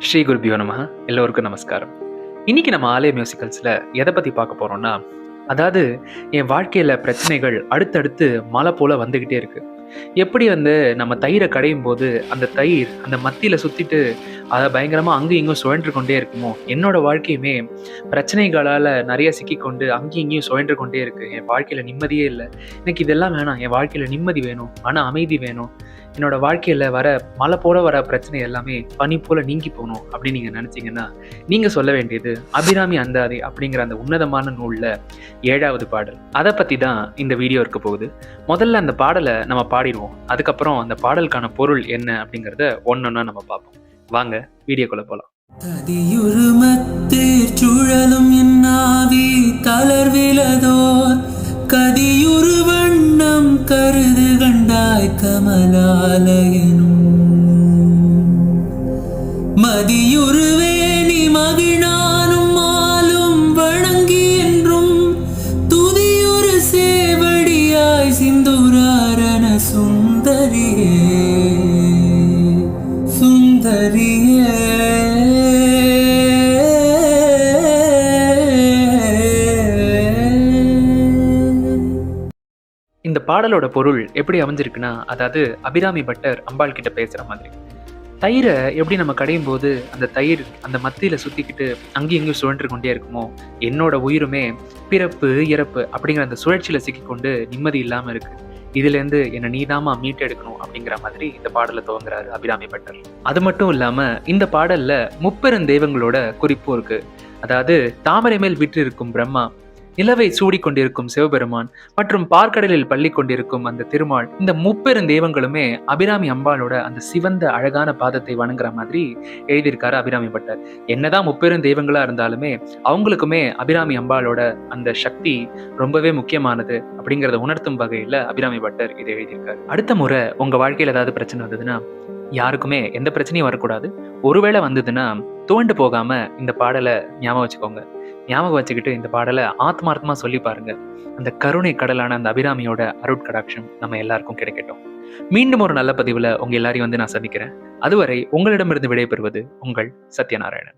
ஸ்ரீ குருபியோ நமஹ. எல்லோருக்கும் நமஸ்காரம். இன்னைக்கு நம்ம ஆலய மியூசிக்கல்ஸ்ல எதை பத்தி பார்க்க போறோம்னா, அதாவது என் வாழ்க்கையில பிரச்சனைகள் அடுத்தடுத்து மலை போல வந்துகிட்டே இருக்கு. எப்படி நம்ம தயிரை கடையும் போது அந்த தயிர் அந்த மத்தியில சுத்திட்டு அதை பயங்கரமா அங்கேயும் இங்கேயும் சுழன்று கொண்டே இருக்குமோ, என்னோட வாழ்க்கையுமே பிரச்சனைகளால நிறைய சிக்கிக்கொண்டு அங்கேயும் இங்கேயும் சுழன்று கொண்டே இருக்கு. என் வாழ்க்கையில நிம்மதியே இல்லை. எனக்கு இதெல்லாம் வேணாம். என் வாழ்க்கையில நிம்மதி வேணும், மன அமைதி வேணும். என்னோட வாழ்க்கையில வர மலை போல வர பிரச்சனை எல்லாமே பனி போல நீங்கி போகணும் அப்படின்னு நீங்க நினைச்சீங்கன்னா, நீங்க சொல்ல வேண்டியது அபிராமி அந்தாதி அப்படிங்கிற அந்த உன்னதமான நூல்ல 7வது பாடல். அதை பத்தி தான் இந்த வீடியோ இருக்க போகுது. முதல்ல அந்த பாடலை நம்ம பாடிடுவோம். அதுக்கப்புறம் அந்த பாடலுக்கான பொருள் என்ன அப்படிங்கிறத ஒன்னொன்னா நம்ம பார்ப்போம். வாங்க வீடியோக்குள்ள போலாம். ததியுருமத்தேர் சுழலும் என்னாவி தளர்விலதோர் கதியுரு வண்ணம் கருது கண்டாய் கமலாலயனும் மதியுருவேணி மகிழானும் மாலும் வணங்கி என்றும் துதியுரு சேவடியாய் சிந்துராரண சுந்தரியே சுந்தரியே. இந்த பாடலோட பொருள் எப்படி அமைஞ்சிருக்குன்னா, அதாவது அபிராமி பட்டர் அம்பாள் கிட்ட பேசுற மாதிரி. தயிரை எப்படி நம்ம கடையும் போது அந்த தயிர் அந்த மத்தியில சுத்திக்கிட்டு அங்கேயும் இங்கேயும் சுழன்று கொண்டே இருக்குமோ, என்னோட உயிருமே பிறப்பு இறப்பு அப்படிங்கிற அந்த சுழற்சியில சிக்கிக்கொண்டு நிம்மதி இல்லாம இருக்கு. இதுல இருந்து என்ன நீதாமா மீட்டெடுக்கணும் அப்படிங்கிற மாதிரி இந்த பாடலை துவங்குறாரு அபிராமி பட்டர். அது மட்டும் இல்லாம இந்த பாடல்ல முப்பெருந்தெய்வங்களோட குறிப்பும் இருக்கு. அதாவது தாமரை மேல் விற்று இருக்கும் பிரம்மா, நிலவை சூடி கொண்டிருக்கும் சிவபெருமான் மற்றும் பார்க்கடலில் பள்ளி கொண்டிருக்கும் அந்த திருமால், இந்த முப்பெருந்தெய்வங்களுமே அபிராமி அம்பாளோட அந்த சிவந்த அழகான பாதத்தை வணங்குற மாதிரி எழுதியிருக்காரு அபிராமி பட்டர். என்னதான் முப்பெருந்தெய்வங்களா இருந்தாலுமே அவங்களுக்குமே அபிராமி அம்பாளோட அந்த சக்தி ரொம்பவே முக்கியமானது அப்படிங்கிறத உணர்த்தும் வகையில அபிராமி பட்டர் இதை எழுதியிருக்காரு. அடுத்த முறை உங்க வாழ்க்கையில ஏதாவது பிரச்சனை வந்ததுன்னா, யாருக்குமே எந்த பிரச்சனையும் வரக்கூடாது. ஒருவேளை வந்ததுன்னா துவண்டு போகாம இந்த பாடலை ஞாபகம் வச்சுக்கோங்க. ஞாபகம் வச்சுக்கிட்டு இந்த பாடலை ஆத்மார்த்தமா சொல்லி பாருங்க. அந்த கருணை கடலான அந்த அபிராமியோட அருட்கடாட்சம் நம்ம எல்லாருக்கும் கிடைக்கட்டும். மீண்டும் ஒரு நல்ல பதிவுல உங்க எல்லாரையும் நான் சந்திக்கிறேன். அதுவரை உங்களிடமிருந்து விடைபெறுவது உங்கள் சத்யநாராயணன்.